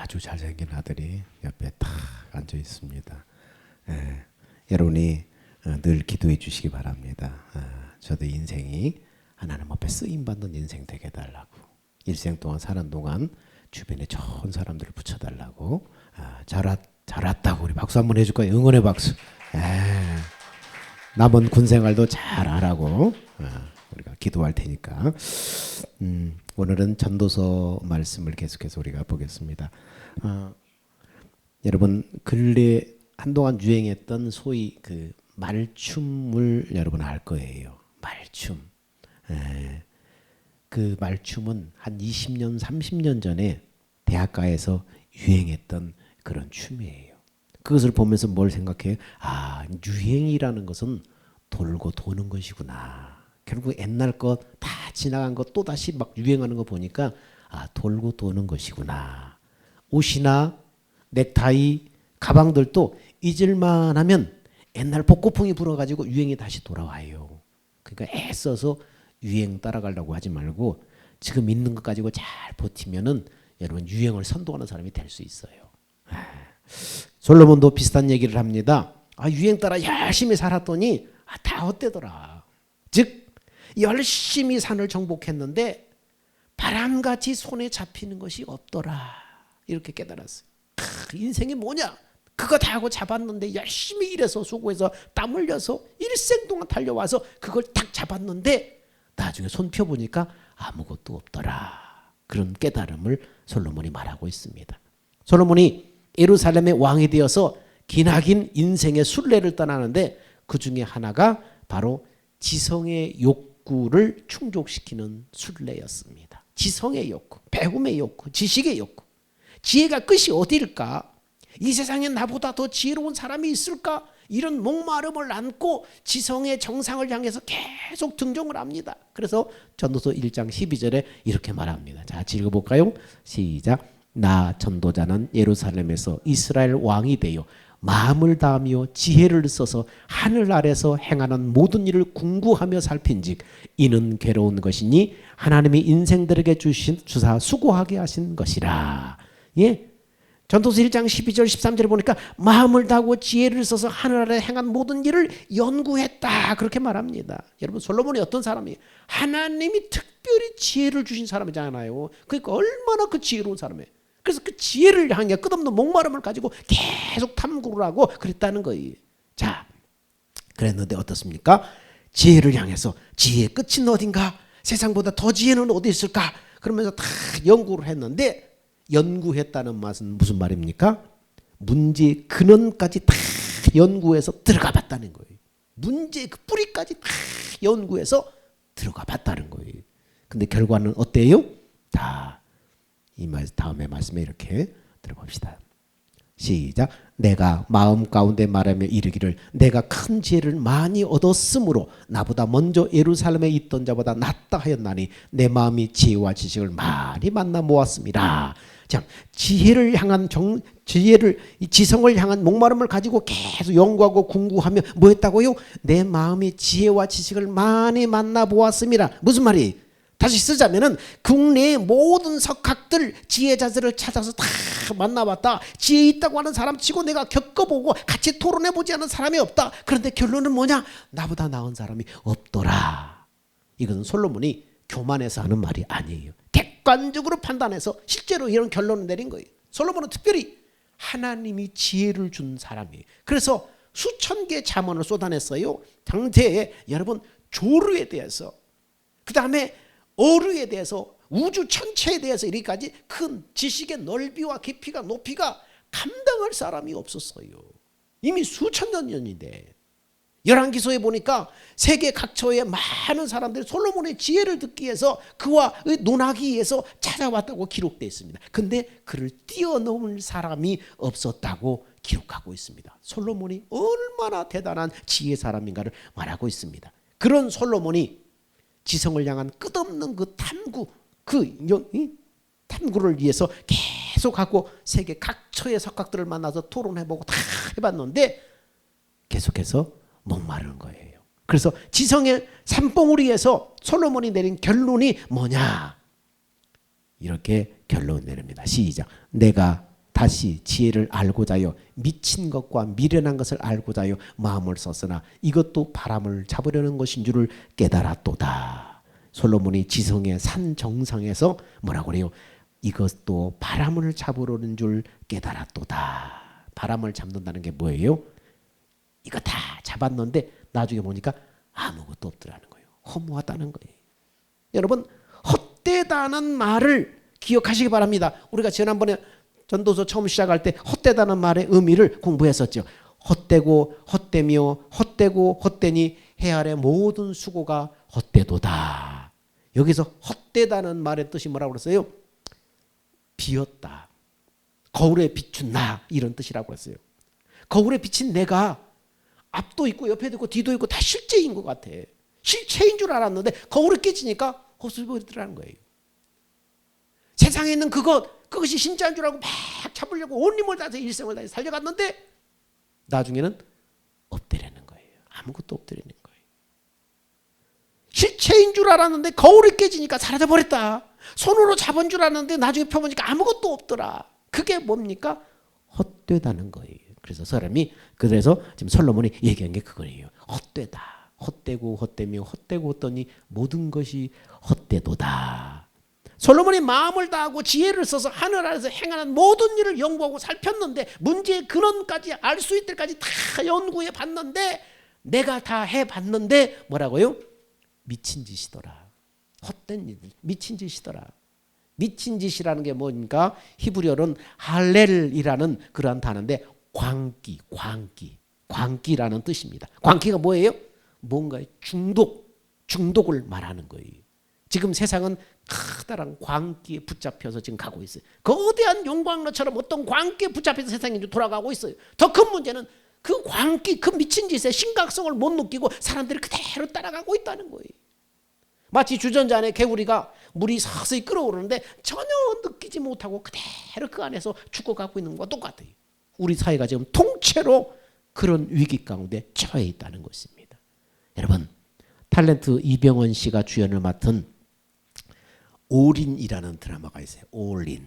아주 잘생긴 아들이 옆에 탁 앉아 있습니다. 여러분이 늘 기도해 주시기 바랍니다. 저도 인생이 하나님 앞에 쓰임받는 인생 되게 해달라고, 일생 동안 사는 동안 주변에 좋은 사람들을 붙여달라고. 잘했다고 우리 박수 한번 해줄까요? 응원의 박수. 남은 군 생활도 잘 하라고 우리가 기도할 테니까. 오늘은 전도서 말씀을 계속해서 우리가 보겠습니다. 여러분 근래 한동안 유행했던 소위 그 말춤을 여러분 알 거예요. 말춤. 그 말춤은 한 20년, 30년 전에 대학가에서 유행했던 그런 춤이에요. 그것을 보면서 뭘 생각해요? 유행이라는 것은 돌고 도는 것이구나. 결국 옛날 것 다 지나간 것 또 다시 막 유행하는 거 보니까 돌고 도는 것이구나. 옷이나 넥타이, 가방들도 잊을만 하면 옛날 복고풍이 불어가지고 유행이 다시 돌아와요. 그러니까 애써서 유행 따라가려고 하지 말고 지금 있는 것 가지고 잘 버티면은 여러분 유행을 선도하는 사람이 될 수 있어요. 솔로몬도 비슷한 얘기를 합니다. 유행 따라 열심히 살았더니 다 헛되더라. 즉 열심히 산을 정복했는데 바람같이 손에 잡히는 것이 없더라. 이렇게 깨달았어요. 인생이 뭐냐? 그거 다 하고 잡았는데 열심히 일해서 수고해서 땀 흘려서 일생 동안 달려와서 그걸 딱 잡았는데 나중에 손 펴보니까 아무것도 없더라. 그런 깨달음을 솔로몬이 말하고 있습니다. 솔로몬이 예루살렘의 왕이 되어서 기나긴 인생의 순례를 떠나는데 그 중에 하나가 바로 지성의 욕구를 충족시키는 순례였습니다. 지성의 욕구, 배움의 욕구, 지식의 욕구. 지혜가 끝이 어디일까? 이 세상에 나보다 더 지혜로운 사람이 있을까? 이런 목마름을 안고 지성의 정상을 향해서 계속 등정을 합니다. 그래서 전도서 1장 12절에 이렇게 말합니다. 자, 읽어볼까요? 시작. 나 전도자는 예루살렘에서 이스라엘 왕이 되어 마음을 다하며 지혜를 써서 하늘 아래서 행하는 모든 일을 궁구하며 살핀즉 이는 괴로운 것이니 하나님이 인생들에게 주사 수고하게 하신 것이라. 전도서 1장 12절 13절에 보니까 마음을 다하고 지혜를 써서 하늘 아래 행한 모든 일을 연구했다. 그렇게 말합니다. 여러분 솔로몬이 어떤 사람이에요? 하나님이 특별히 지혜를 주신 사람이잖아요. 그러니까 얼마나 그 지혜로운 사람이에요. 그래서 그 지혜를 향해 끝없는 목마름을 가지고 계속 탐구를 하고 그랬다는 거예요. 자, 그랬는데 어떻습니까? 지혜를 향해서 지혜의 끝은 어딘가? 세상보다 더 지혜는 어디 있을까? 그러면서 다 연구를 했는데 연구했다는 말은 무슨 말입니까? 문제의 근원까지 다 연구해서 들어가 봤다는 거예요. 문제의 그 뿌리까지 다 연구해서 들어가 봤다는 거예요. 근데 결과는 어때요? 이 다음에 말씀에 이렇게 들어봅시다. 시작. 내가 마음 가운데 말하며 이르기를 내가 큰 지혜를 많이 얻었으므로 나보다 먼저 예루살렘에 있던 자보다 낫다 하였나니 내 마음이 지혜와 지식을 많이 만나 모았습니다. 자, 지혜를 향한 지성을 향한 목마름을 가지고 계속 연구하고 궁구하며 뭐 했다고요? 내 마음이 지혜와 지식을 많이 만나 보았습니다. 무슨 말이? 다시 쓰자면은 국내의 모든 석학들 지혜자들을 찾아서 다 만나봤다. 지혜 있다고 하는 사람 치고 내가 겪어보고 같이 토론해보지 않은 사람이 없다. 그런데 결론은 뭐냐? 나보다 나은 사람이 없더라. 이것은 솔로몬이 교만해서 하는 말이 아니에요. 객관적으로 판단해서 실제로 이런 결론을 내린 거예요. 솔로몬은 특별히 하나님이 지혜를 준 사람이에요. 그래서 수천 개의 잠언을 쏟아냈어요. 당대에 여러분 조류에 대해서, 그 다음에 어류에 대해서, 우주 전체에 대해서 이렇게까지 큰 지식의 넓이와 깊이가 높이가 감당할 사람이 없었어요. 이미 수천 년 전인데 열왕기서에 보니까 세계 각처의 많은 사람들이 솔로몬의 지혜를 듣기 위해서 그와 논하기 위해서 찾아왔다고 기록되어 있습니다. 근데 그를 뛰어넘을 사람이 없었다고 기록하고 있습니다. 솔로몬이 얼마나 대단한 지혜 사람인가를 말하고 있습니다. 그런 솔로몬이 지성을 향한 끝없는 그 탐구, 탐구를 위해서 계속하고 세계 각처의 석학들을 만나서 토론해보고 다 해봤는데 계속해서 목마른 거예요. 그래서 지성의 산봉우리에서 솔로몬이 내린 결론이 뭐냐? 이렇게 결론 내립니다. 시작. 내가 다시 지혜를 알고자 하여 미친 것과 미련한 것을 알고자 하여 마음을 썼으나 이것도 바람을 잡으려는 것인 줄을 깨달았도다. 솔로몬이 지성의 산 정상에서 뭐라고 그래요? 이것도 바람을 잡으려는 줄 깨달았도다. 바람을 잡는다는 게 뭐예요? 이거 다 잡았는데 나중에 보니까 아무것도 없더라는 거예요. 허무하다는 거예요. 여러분, 헛되다는 말을 기억하시기 바랍니다. 우리가 지난번에 전도서 처음 시작할 때 헛되다는 말의 의미를 공부했었죠. 헛되고 헛되며 헛되고 헛되니 해 아래 모든 수고가 헛되도다. 여기서 헛되다는 말의 뜻이 뭐라고 그랬어요? 비었다. 거울에 비춘 나, 이런 뜻이라고 했어요. 거울에 비친 내가 앞도 있고 옆에도 있고 뒤도 있고 다 실제인 것 같아. 실체인 줄 알았는데 거울에 깨지니까 헛을 보이더라는 거예요. 세상에 있는 그것이 진짜인 줄 알고 막 잡으려고 온 힘을 다해서 일생을 다해 살려갔는데 나중에는 없더라는 거예요. 아무것도 없더라는 거예요. 실체인 줄 알았는데 거울이 깨지니까 사라져버렸다. 손으로 잡은 줄 알았는데 나중에 펴보니까 아무것도 없더라. 그게 뭡니까? 헛되다는 거예요. 그래서 지금 솔로몬이 얘기한 게 그거예요. 헛되다. 헛되고 헛되며 헛되고 헛되니 모든 것이 헛되도다. 솔로몬이 마음을 다하고 지혜를 써서 하늘 아래서 행하는 모든 일을 연구하고 살폈는데 문제의 근원까지 알 수 있을 때까지 다 연구해 봤는데 내가 다 해봤는데 뭐라고요? 미친 짓이더라. 헛된 일, 미친 짓이더라. 미친 짓이라는 게 뭐니까 히브리어는 할렐이라는 그러한 단어인데 광기라는 뜻입니다. 광기가 뭐예요? 뭔가의 중독을 말하는 거예요. 지금 세상은 커다란 광기에 붙잡혀서 지금 가고 있어요. 거대한 용광로처럼 어떤 광기에 붙잡혀서 세상이 돌아가고 있어요. 더 큰 문제는 그 광기, 그 미친 짓의 심각성을 못 느끼고 사람들이 그대로 따라가고 있다는 거예요. 마치 주전자 안에 개구리가 물이 서서히 끓어오르는데 전혀 느끼지 못하고 그대로 그 안에서 죽어가고 있는 것과 똑같아요. 우리 사회가 지금 통째로 그런 위기 가운데 처해 있다는 것입니다. 여러분, 탤런트 이병헌 씨가 주연을 맡은 올인이라는 드라마가 있어요. 올인.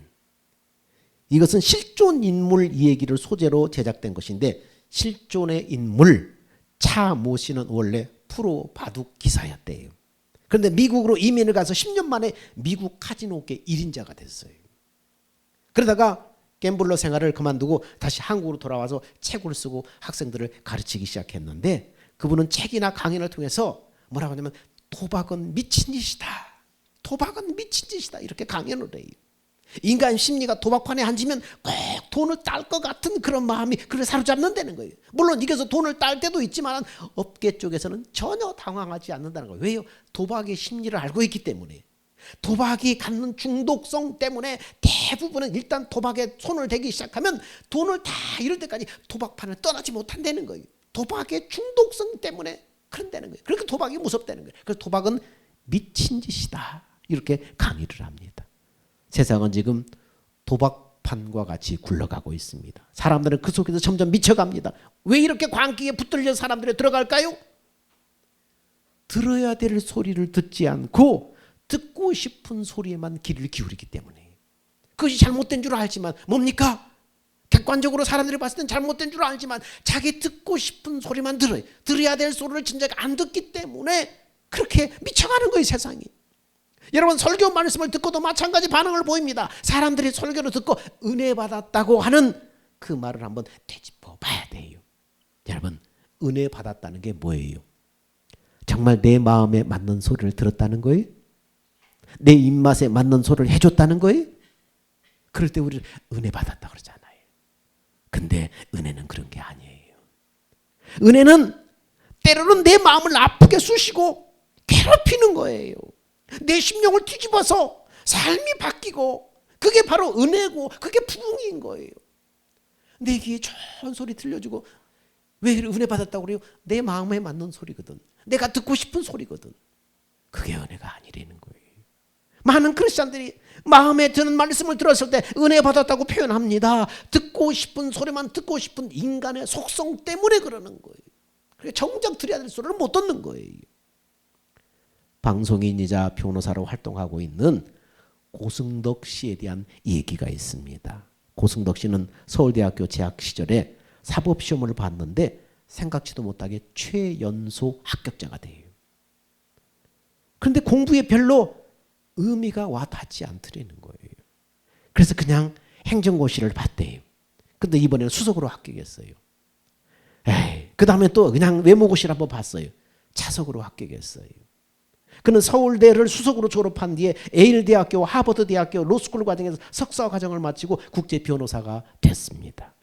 이것은 실존 인물 이야기를 소재로 제작된 것인데 실존의 인물 차모 씨는 원래 프로 바둑 기사였대요. 그런데 미국으로 이민을 가서 10년 만에 미국 카지노계 1인자가 됐어요. 그러다가 갬블러 생활을 그만두고 다시 한국으로 돌아와서 책을 쓰고 학생들을 가르치기 시작했는데 그분은 책이나 강연을 통해서 뭐라고 하냐면 도박은 미친 짓이다. 도박은 미친 짓이다. 이렇게 강연을 해요. 인간 심리가 도박판에 앉으면 꼭 돈을 딸 것 같은 그런 마음이 그를 사로잡는다는 거예요. 물론 이겨서 돈을 딸 때도 있지만 업계 쪽에서는 전혀 당황하지 않는다는 거예요. 왜요? 도박의 심리를 알고 있기 때문에. 도박이 갖는 중독성 때문에 대부분은 일단 도박에 손을 대기 시작하면 돈을 다 잃을 때까지 도박판을 떠나지 못한다는 거예요. 도박의 중독성 때문에 그런다는 거예요. 그러니까 도박이 무섭다는 거예요. 그래서 도박은 미친 짓이다. 이렇게 강의를 합니다. 세상은 지금 도박판과 같이 굴러가고 있습니다. 사람들은 그 속에서 점점 미쳐갑니다. 왜 이렇게 광기에 붙들려 사람들이 들어갈까요? 들어야 될 소리를 듣지 않고 듣고 싶은 소리에만 귀를 기울이기 때문에. 그것이 잘못된 줄 알지만 뭡니까? 객관적으로 사람들이 봤을 땐 잘못된 줄 알지만 자기 듣고 싶은 소리만 들어요. 들어야 될 소리를 진작 안 듣기 때문에 그렇게 미쳐가는 거예요, 세상이. 여러분, 설교 말씀을 듣고도 마찬가지 반응을 보입니다. 사람들이 설교를 듣고 은혜 받았다고 하는 그 말을 한번 되짚어 봐야 돼요. 여러분, 은혜 받았다는 게 뭐예요? 정말 내 마음에 맞는 소리를 들었다는 거예요? 내 입맛에 맞는 소리를 해줬다는 거예요? 그럴 때 우리는 은혜 받았다 그러잖아요. 근데 은혜는 그런 게 아니에요. 은혜는 때로는 내 마음을 아프게 쑤시고 괴롭히는 거예요. 내 심령을 뒤집어서 삶이 바뀌고 그게 바로 은혜고 그게 부흥인 거예요. 내 귀에 좋은 소리 들려주고 왜 은혜 받았다고 그래요? 내 마음에 맞는 소리거든. 내가 듣고 싶은 소리거든. 그게 은혜가 아니라는 거예요. 많은 크리스찬들이 마음에 드는 말씀을 들었을 때 은혜 받았다고 표현합니다. 듣고 싶은 소리만 듣고 싶은 인간의 속성 때문에 그러는 거예요. 그러니까 정작 드려야 될 소리를 못 듣는 거예요. 방송인이자 변호사로 활동하고 있는 고승덕 씨에 대한 얘기가 있습니다. 고승덕 씨는 서울대학교 재학 시절에 사법시험을 봤는데 생각지도 못하게 최연소 합격자가 돼요. 그런데 공부에 별로 의미가 와 닿지 않더라는 거예요. 그래서 그냥 행정고시를 봤대요. 근데 이번에는 수석으로 합격했어요. 그 다음에 또 그냥 외모고시를 한번 봤어요. 차석으로 합격했어요. 그는 서울대를 수석으로 졸업한 뒤에 예일대학교, 하버드대학교 로스쿨 과정에서 석사 과정을 마치고 국제 변호사가 됐습니다.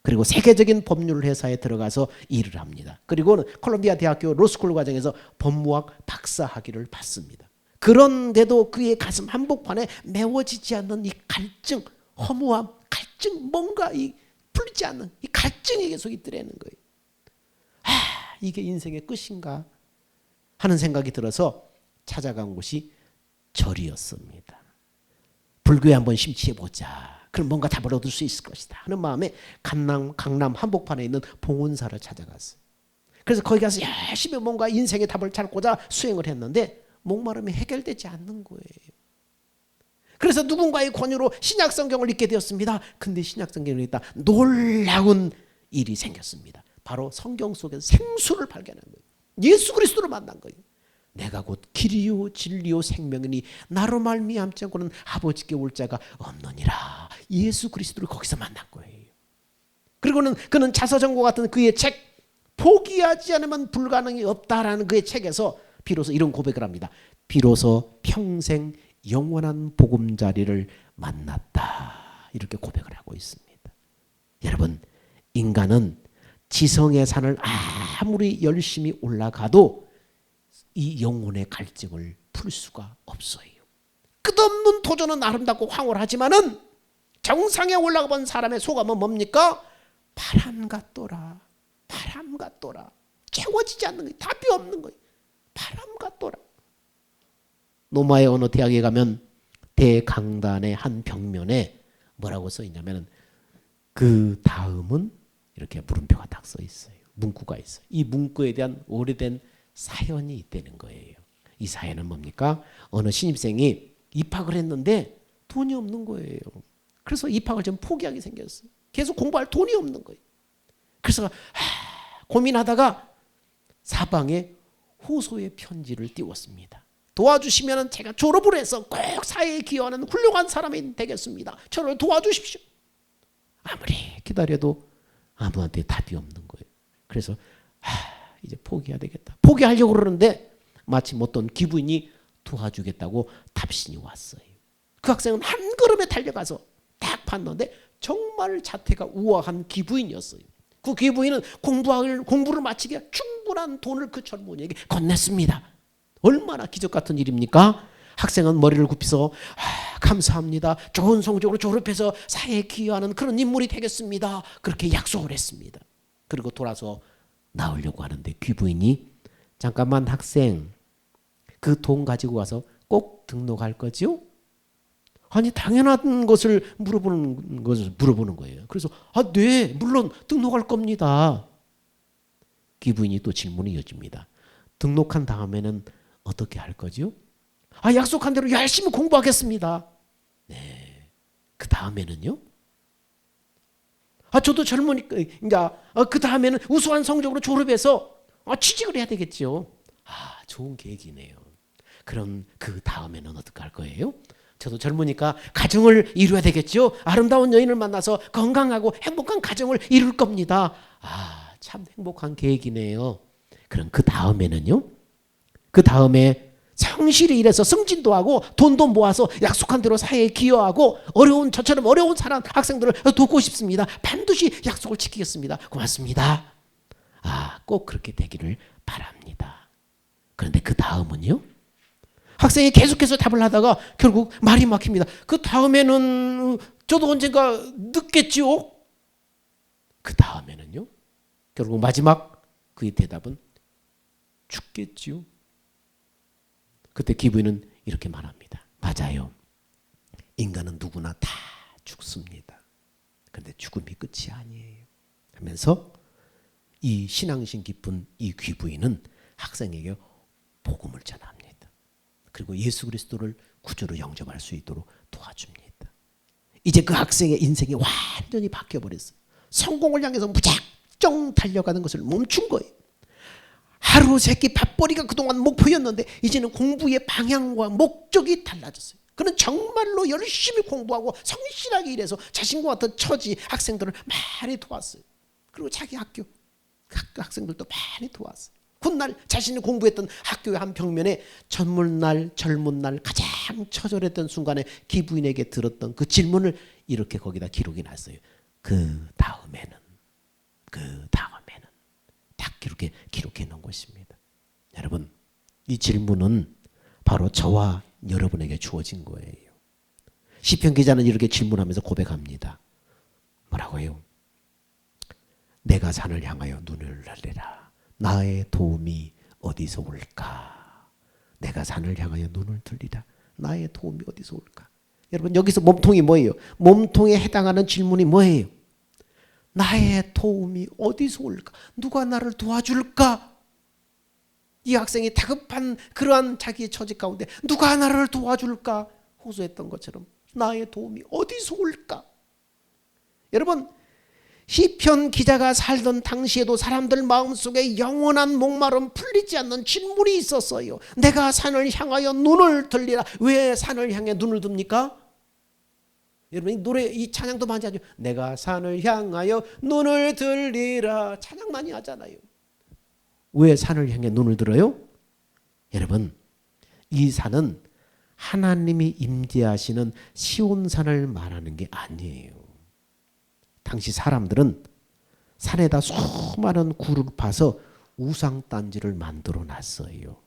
그리고 세계적인 법률 회사에 들어가서 일을 합니다. 그리고 콜롬비아 대학교 로스쿨 과정에서 법무학 박사 학위를 받습니다. 그런데도 그의 가슴 한복판에 메워지지 않는 이 갈증, 허무함, 갈증, 뭔가 이 풀리지 않는 이 갈증이 계속 있더라는 거예요. 이게 인생의 끝인가 하는 생각이 들어서 찾아간 곳이 절이었습니다. 불교에 한번 심취해보자. 그럼 뭔가 답을 얻을 수 있을 것이다 하는 마음에 강남 한복판에 있는 봉은사를 찾아갔어요. 그래서 거기 가서 열심히 뭔가 인생의 답을 찾고자 수행을 했는데 목마름이 해결되지 않는 거예요. 그래서 누군가의 권유로 신약성경을 읽게 되었습니다. 근데 신약성경을 읽다 놀라운 일이 생겼습니다. 바로 성경 속에서 생수를 발견한 거예요. 예수 그리스도를 만난 거예요. 내가 곧 길이요 진리요 생명이니 나로 말미암지 않고는 아버지께 올 자가 없느니라. 예수 그리스도를 거기서 만난 거예요. 그리고는 그는 자서전과 같은 그의 책 포기하지 않으면 불가능이 없다라는 그의 책에서 비로소 이런 고백을 합니다. 비로소 평생 영원한 보금자리를 만났다. 이렇게 고백을 하고 있습니다. 여러분, 인간은 지성의 산을 아무리 열심히 올라가도 이 영혼의 갈증을 풀 수가 없어요. 끝없는 도전은 아름답고 황홀하지만은 정상에 올라가 본 사람의 소감은 뭡니까? 바람 같더라. 바람 같더라. 채워지지 않는 거예요. 답이 없는 거예요. 바람 같더라. 노마의 어느 대학에 가면 대강단의 한 벽면에 뭐라고 써 있냐면 그 다음은 이렇게 물음표가 딱 써 있어요. 문구가 있어요. 이 문구에 대한 오래된 사연이 있다는 거예요. 이 사연은 뭡니까? 어느 신입생이 입학을 했는데 돈이 없는 거예요. 그래서 입학을 좀 포기하게 생겼어요. 계속 공부할 돈이 없는 거예요. 그래서 고민하다가 사방에 호소의 편지를 띄웠습니다. 도와주시면 제가 졸업을 해서 꼭 사회에 기여하는 훌륭한 사람이 되겠습니다. 저를 도와주십시오. 아무리 기다려도 아무한테 답이 없는 거예요. 그래서 이제 포기해야 되겠다. 포기하려고 그러는데 마침 어떤 기부인이 도와주겠다고 답신이 왔어요. 그 학생은 한 걸음에 달려가서 딱 봤는데 정말 자태가 우아한 기부인이었어요. 그 기부인은 공부를 마치기에 충분한 돈을 그 젊은이에게 건넸습니다. 얼마나 기적 같은 일입니까? 학생은 머리를 굽혀서 감사합니다. 좋은 성적으로 졸업해서 사회에 기여하는 그런 인물이 되겠습니다. 그렇게 약속을 했습니다. 그리고 돌아서 나오려고 하는데 귀부인이 잠깐만 학생 그 돈 가지고 와서 꼭 등록할 거죠? 아니 당연한 것을 물어보는 거예요. 그래서 네 물론 등록할 겁니다. 귀부인이 또 질문이 이어집니다. 등록한 다음에는 어떻게 할 거죠? 약속한 대로 열심히 공부하겠습니다. 네. 그 다음에는요? 저도 젊으니까 그 다음에는 우수한 성적으로 졸업해서 취직을 해야 되겠죠. 좋은 계획이네요. 그럼 그 다음에는 어떻게 할 거예요? 저도 젊으니까 가정을 이루어야 되겠죠. 아름다운 여인을 만나서 건강하고 행복한 가정을 이룰 겁니다. 참 행복한 계획이네요. 그럼 그 다음에는요? 그 다음에 성실히 일해서 승진도 하고 돈도 모아서 약속한 대로 사회에 기여하고 저처럼 어려운 사람 학생들을 돕고 싶습니다. 반드시 약속을 지키겠습니다. 고맙습니다. 꼭 그렇게 되기를 바랍니다. 그런데 그 다음은요? 학생이 계속해서 답을 하다가 결국 말이 막힙니다. 그 다음에는 저도 언젠가 늦겠지요? 그 다음에는요? 결국 마지막 그의 대답은 죽겠지요? 그때 기부인은 이렇게 말합니다. 맞아요. 인간은 누구나 다 죽습니다. 그런데 죽음이 끝이 아니에요. 하면서 이 신앙심 깊은 이 귀부인은 학생에게 복음을 전합니다. 그리고 예수 그리스도를 구주로 영접할 수 있도록 도와줍니다. 이제 그 학생의 인생이 완전히 바뀌어버렸어요. 성공을 향해서 무작정 달려가는 것을 멈춘 거예요. 하루 세끼 밥벌이가 그동안 목표였는데 이제는 공부의 방향과 목적이 달라졌어요. 그는 정말로 열심히 공부하고 성실하게 일해서 자신과 같은 처지 학생들을 많이 도왔어요. 그리고 자기 학교 학생들도 많이 도왔어요. 훗날 자신이 공부했던 학교의 한 벽면에 젊은 날 가장 처절했던 순간에 기부인에게 들었던 그 질문을 이렇게 거기다 기록이 났어요. 그 다음에는 딱 이렇게 기록해 놓은 것입니다. 여러분, 이 질문은 바로 저와 여러분에게 주어진 거예요. 시편 기자는 이렇게 질문하면서 고백합니다. 뭐라고요? 내가 산을 향하여 눈을 들리라. 나의 도움이 어디서 올까? 내가 산을 향하여 눈을 들리라. 나의 도움이 어디서 올까? 여러분, 여기서 몸통이 뭐예요? 몸통에 해당하는 질문이 뭐예요? 나의 도움이 어디서 올까? 누가 나를 도와줄까? 이 학생이 다급한 그러한 자기의 처지 가운데 누가 나를 도와줄까? 호소했던 것처럼 나의 도움이 어디서 올까? 여러분, 시편 기자가 살던 당시에도 사람들 마음속에 영원한 목마름 풀리지 않는 질문이 있었어요. 내가 산을 향하여 눈을 들리라. 왜 산을 향해 눈을 듭니까? 여러분, 이 노래, 이 찬양도 많이 하죠. 내가 산을 향하여 눈을 들리라. 찬양 많이 하잖아요. 왜 산을 향해 눈을 들어요? 여러분, 이 산은 하나님이 임재하시는 시온산을 말하는 게 아니에요. 당시 사람들은 산에다 수많은 굴을 파서 우상단지를 만들어 놨어요.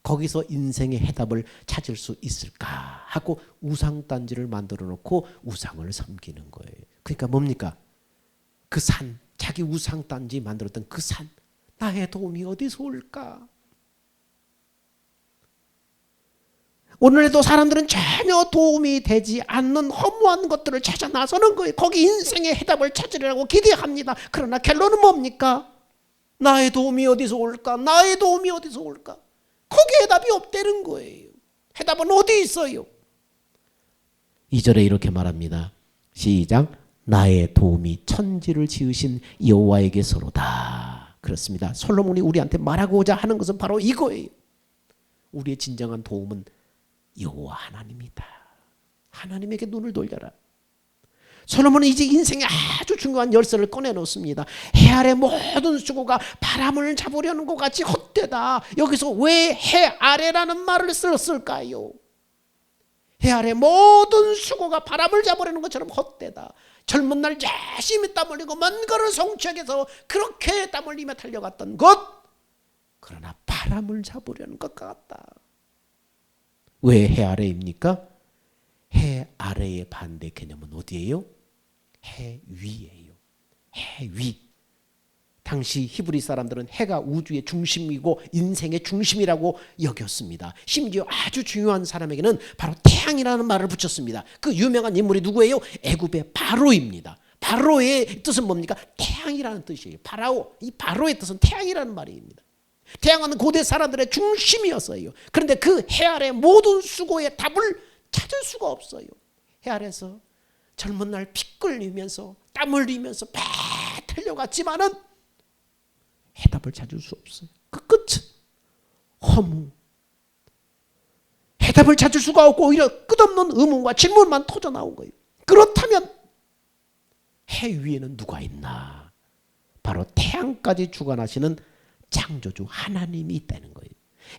거기서 인생의 해답을 찾을 수 있을까 하고 우상단지를 만들어 놓고 우상을 섬기는 거예요. 그러니까 뭡니까? 그 산, 자기 우상단지 만들었던 그 산, 나의 도움이 어디서 올까? 오늘에도 사람들은 전혀 도움이 되지 않는 허무한 것들을 찾아 나서는 거예요. 거기 인생의 해답을 찾으려고 기대합니다. 그러나 결론은 뭡니까? 나의 도움이 어디서 올까? 나의 도움이 어디서 올까? 거기 해답이 없다는 거예요. 해답은 어디 있어요? 2절에 이렇게 말합니다. 시작. 나의 도움이 천지를 지으신 여호와에게서로다. 그렇습니다. 솔로몬이 우리한테 말하고자 하는 것은 바로 이거예요. 우리의 진정한 도움은 여호와 하나님이다. 하나님에게 눈을 돌려라. 솔로몬은 이제 인생의 아주 중요한 열쇠를 꺼내놓습니다. 해 아래 모든 수고가 바람을 잡으려는 것 같이 헛되다. 여기서 왜 해 아래라는 말을 썼을까요? 해 아래 모든 수고가 바람을 잡으려는 것처럼 헛되다. 젊은 날 열심히 땀 흘리고 먼 거를 성취하기 위해서 그렇게 땀 흘리며 달려갔던 것, 그러나 바람을 잡으려는 것 같다. 왜 해 아래입니까? 해 아래의 반대 개념은 어디예요? 해 위예요. 해 위. 당시 히브리 사람들은 해가 우주의 중심이고 인생의 중심이라고 여겼습니다. 심지어 아주 중요한 사람에게는 바로 태양이라는 말을 붙였습니다. 그 유명한 인물이 누구예요? 애굽의 바로입니다. 바로의 뜻은 뭡니까? 태양이라는 뜻이에요. 바라오. 이 바로의 뜻은 태양이라는 말입니다. 태양은 고대 사람들의 중심이었어요. 그런데 그 해 아래 모든 수고의 답을 찾을 수가 없어요. 해 아래서 젊은 날 피 끓이면서 땀 흘리면서 막 달려갔지만은 해답을 찾을 수 없어요. 그 끝은 허무. 해답을 찾을 수가 없고 오히려 끝없는 의문과 질문만 터져 나온 거예요. 그렇다면 해 위에는 누가 있나? 바로 태양까지 주관하시는 창조주 하나님이 있다는 거예요.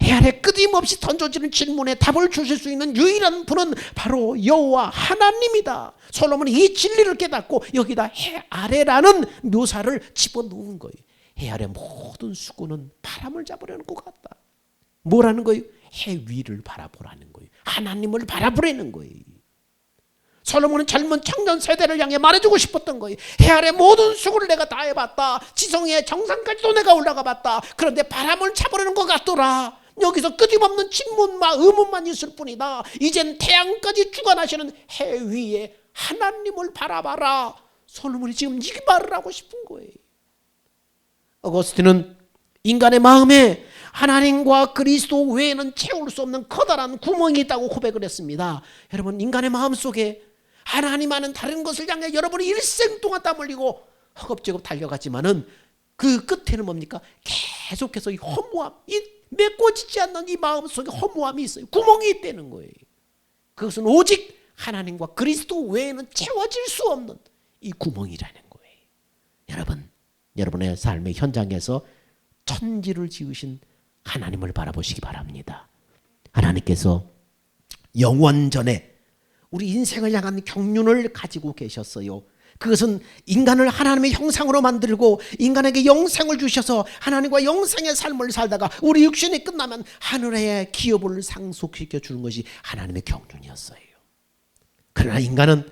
해 아래 끊임없이 던져지는 질문에 답을 주실 수 있는 유일한 분은 바로 여호와 하나님이다. 솔로몬이 이 진리를 깨닫고 여기다 해 아래라는 묘사를 집어넣은 거예요. 해 아래 모든 수고는 바람을 잡으려는 것 같다. 뭐라는 거예요? 해 위를 바라보라는 거예요. 하나님을 바라보라는 거예요. 솔로몬은 젊은 청년 세대를 향해 말해주고 싶었던 거예요. 해 아래 모든 수고를 내가 다 해봤다. 지성의 정상까지도 내가 올라가 봤다. 그런데 바람을 잡으려는 것 같더라. 여기서 끊임없는 질문과 의문만 있을 뿐이다. 이젠 태양까지 주관하시는 해 위에 하나님을 바라봐라. 솔로몬이 지금 이 말을 하고 싶은 거예요. 어거스틴은 인간의 마음에 하나님과 그리스도 외에는 채울 수 없는 커다란 구멍이 있다고 고백을 했습니다. 여러분, 인간의 마음 속에 하나님과는 다른 것을 향해 여러분이 일생 동안 땀 흘리고 허겁지겁 달려갔지만은 그 끝에는 뭡니까? 계속해서 이 허무함, 이 메꿔지지 않는 이 마음속에 허무함이 있어요. 구멍이 있다는 거예요. 그것은 오직 하나님과 그리스도 외에는 채워질 수 없는 이 구멍이라는 거예요. 여러분, 여러분의 삶의 현장에서 천지를 지으신 하나님을 바라보시기 바랍니다. 하나님께서 영원전에 우리 인생을 향한 경륜을 가지고 계셨어요. 그것은 인간을 하나님의 형상으로 만들고 인간에게 영생을 주셔서 하나님과 영생의 삶을 살다가 우리 육신이 끝나면 하늘의 기업을 상속시켜 주는 것이 하나님의 경륜이었어요. 그러나 인간은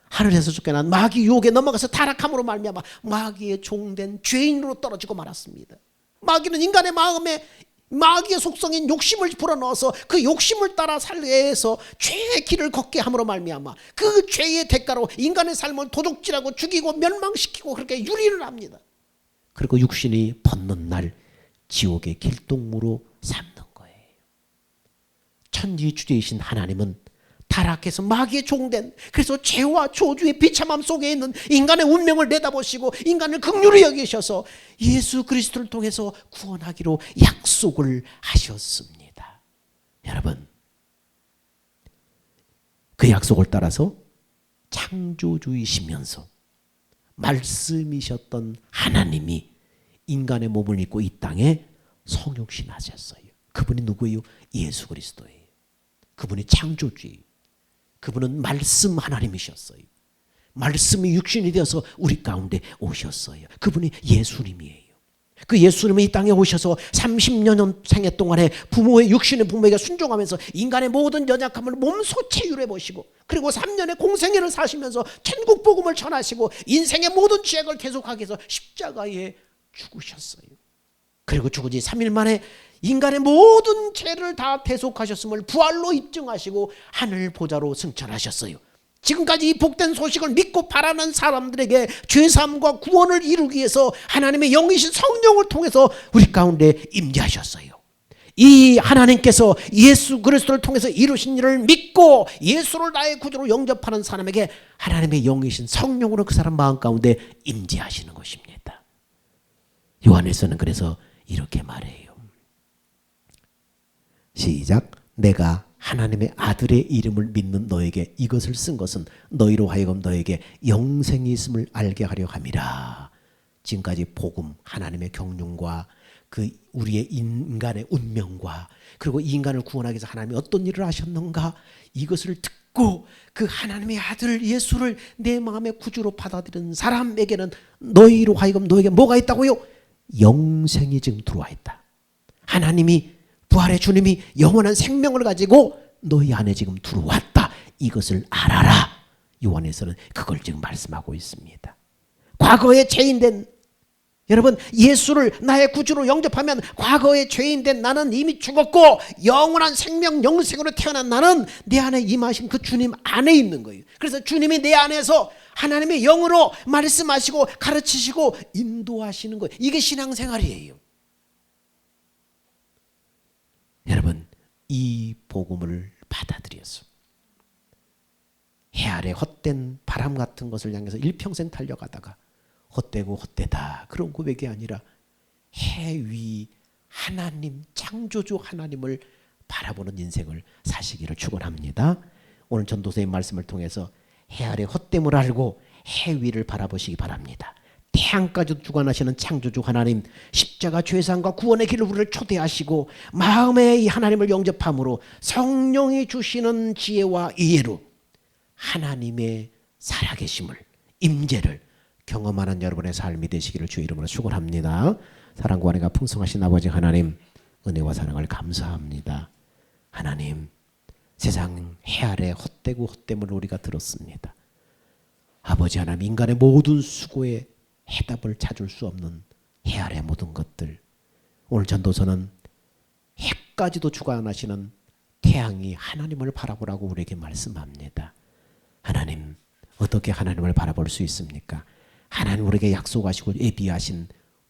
하늘에서 쫓겨난 마귀 유혹에 넘어가서 타락함으로 말미암아 마귀의 종된 죄인으로 떨어지고 말았습니다. 마귀는 인간의 마음에 마귀의 속성인 욕심을 불어넣어서 그 욕심을 따라 살해해서 죄의 길을 걷게 함으로 말미암아 그 죄의 대가로 인간의 삶을 도둑질하고 죽이고 멸망시키고 그렇게 유리를 합니다. 그리고 육신이 벗는 날 지옥의 길동무로 삼는 거예요. 천지주제이신 하나님은 타락해서 마귀의 종된, 그래서 죄와 저주의 비참함 속에 있는 인간의 운명을 내다보시고 인간을 긍휼히 여기셔서 예수 그리스도를 통해서 구원하기로 약속을 하셨습니다. 여러분, 그 약속을 따라서 창조주이시면서 말씀이셨던 하나님이 인간의 몸을 입고 이 땅에 성육신하셨어요. 그분이 누구예요? 예수 그리스도예요. 그분이 창조주예요. 그분은 말씀 하나님이셨어요. 말씀이 육신이 되어서 우리 가운데 오셨어요. 그분이 예수님이에요. 그 예수님이 이 땅에 오셔서 30년 생애 동안에 부모의 육신의 부모에게 순종하면서 인간의 모든 연약함을 몸소 체휼해 보시고 그리고 3년의 공생애를 사시면서 천국 복음을 전하시고 인생의 모든 죄악을 계속하기 위해서 십자가에 죽으셨어요. 그리고 죽은 지 3일 만에 인간의 모든 죄를 다 대속하셨음을 부활로 입증하시고 하늘 보좌로 승천하셨어요. 지금까지 이 복된 소식을 믿고 바라는 사람들에게 죄사함과 구원을 이루기 위해서 하나님의 영이신 성령을 통해서 우리 가운데 임재하셨어요. 이 하나님께서 예수 그리스도를 통해서 이루신 일을 믿고 예수를 나의 구주로 영접하는 사람에게 하나님의 영이신 성령으로 그 사람 마음 가운데 임재하시는 것입니다. 요한에서는 그래서 이렇게 말해요. 시작. 내가 하나님의 아들의 이름을 믿는 너에게 이것을 쓴 것은 너희로 하여금 너에게 영생이 있음을 알게 하려 함이라. 지금까지 복음, 하나님의 경륜과 그 우리의 인간의 운명과 그리고 이 인간을 구원하기 위해서 하나님이 어떤 일을 하셨는가, 이것을 듣고 그 하나님의 아들 예수를 내 마음의 구주로 받아들이는 사람에게는 너희로 하여금 너에게 뭐가 있다고요? 영생이 지금 들어와 있다. 하나님이 부활의 주님이 영원한 생명을 가지고 너희 안에 지금 들어왔다. 이것을 알아라. 요한에서는 그걸 지금 말씀하고 있습니다. 과거의 죄인된 여러분, 예수를 나의 구주로 영접하면 과거의 죄인된 나는 이미 죽었고 영원한 생명 영생으로 태어난 나는 내 안에 임하신 그 주님 안에 있는 거예요. 그래서 주님이 내 안에서 하나님의 영으로 말씀하시고 가르치시고 인도하시는 거예요. 이게 신앙생활이에요. 여러분, 이 복음을 받아들여서 해 아래 헛된 바람 같은 것을 향해서 일평생 달려가다가 헛되고 헛되다 그런 고백이 아니라 해 위 하나님, 창조주 하나님을 바라보는 인생을 사시기를 축원합니다. 오늘 전도서의 말씀을 통해서 해 아래 헛됨을 알고 해 위를 바라보시기 바랍니다. 태양까지도 주관하시는 창조주 하나님, 십자가 죄상과 구원의 길을 우리를 초대하시고 마음에 이 하나님을 영접함으로 성령이 주시는 지혜와 이해로 하나님의 살아계심을, 임재를 경험하는 여러분의 삶이 되시기를 주의 이름으로 축원합니다. 사랑과 은혜가 풍성하신 아버지 하나님, 은혜와 사랑을 감사합니다. 하나님, 세상 해 아래 헛되고 헛됨을 우리가 들었습니다. 아버지 하나님, 인간의 모든 수고에 해답을 찾을 수 없는 해 아래 모든 것들, 오늘 전도서는 해까지도 주관하시는 태양이 하나님을 바라보라고 우리에게 말씀합니다. 하나님, 어떻게 하나님을 바라볼 수 있습니까? 하나님 우리에게 약속하시고 예비하신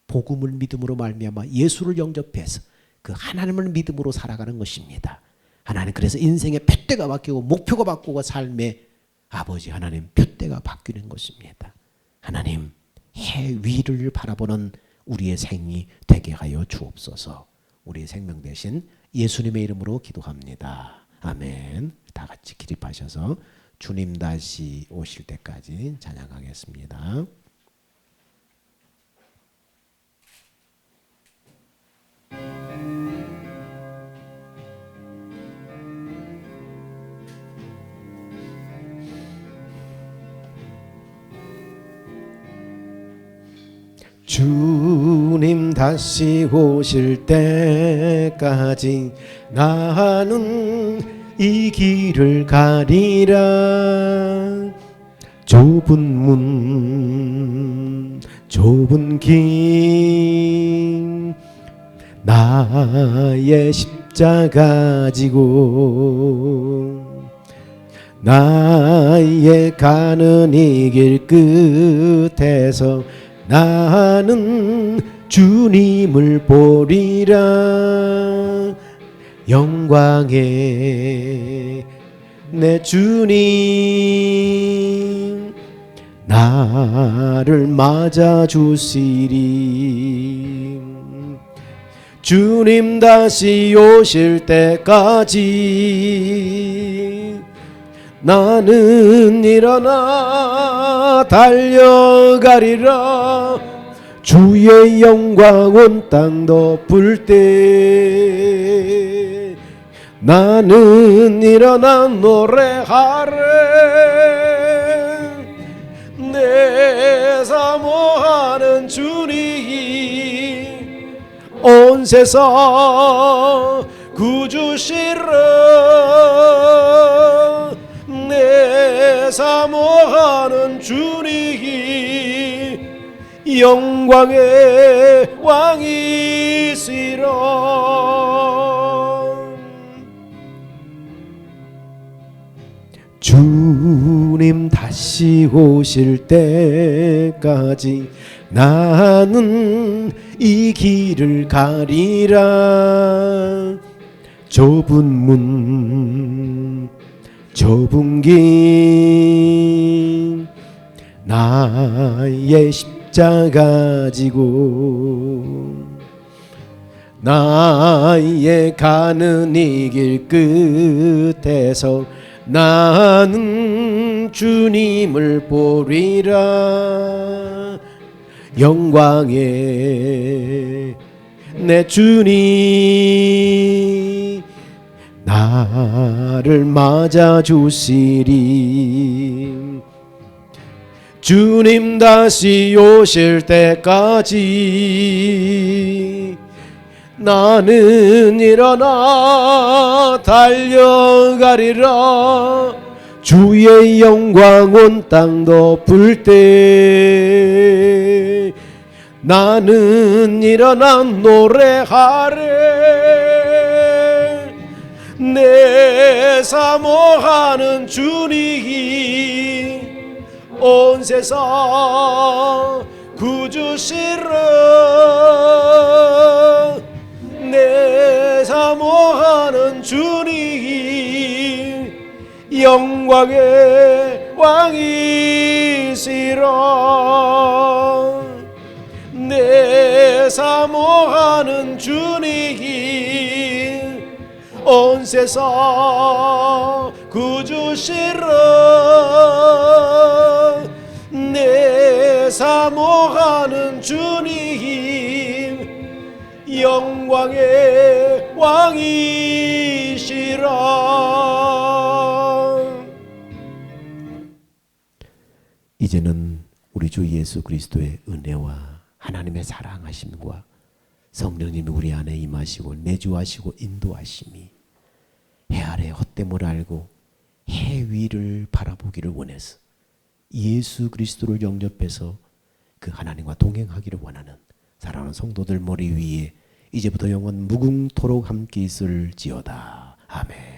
복음을 믿음으로 말미암아 예수를 영접해서 그 하나님을 믿음으로 살아가는 것입니다. 하나님, 그래서 인생의 푯대가 바뀌고 목표가 바뀌고 삶의 아버지 하나님 둯대가 바뀌는 것입니다. 하나님 해 위를 바라보는 우리의 생이 되게 하여 주옵소서. 우리의 생명 되신 예수님의 이름으로 기도합니다. 아멘. 다 같이 기립하셔서 주님 다시 오실 때까지 찬양하겠습니다. 주님 다시 오실 때까지 나는 이 길을 가리라. 좁은 문 좁은 길 나의 십자가 지고 나의 가는 이 길 끝에서 나는 주님을 보리라. 영광의 내 주님 나를 맞아 주시리. 주님 다시 오실 때까지 나는 일어나 달려가리라. 주의 영광 온 땅 덮을 때 나는 일어나 노래하래. 내 사모하는 주님 온 세상 구주시라. 내 사모하는 주님 영광의 왕이시라. 주님 다시 오실 때까지 나는 이 길을 가리라. 좁은 문 좁은 길 나의 십자가 지고 나의 가는 이 길 끝에서 나는 주님을 보리라. 영광의 내 주님 나를 맞아 주시리. 주님 다시 오실 때까지 나는 일어나 달려가리라. 주의 영광 온 땅 덮을 때 나는 일어나 노래하래. 내 사모하는 주님 온 세상 구주시라. 내 사모하는 주님 영광의 왕이시라. 내 사모하는 주님 온 세상 구주시라. 내 사모하는 주님 영광의 왕이시라. 이제는 우리 주 예수 그리스도의 은혜와 하나님의 사랑하심과 성령님이 우리 안에 임하시고 내주하시고 인도하심이 해 아래 헛됨을 알고 해 위를 바라보기를 원해서 예수 그리스도를 영접해서 그 하나님과 동행하기를 원하는 사랑하는 성도들 머리 위에 이제부터 영원 무궁토록 함께 있을지어다. 아멘.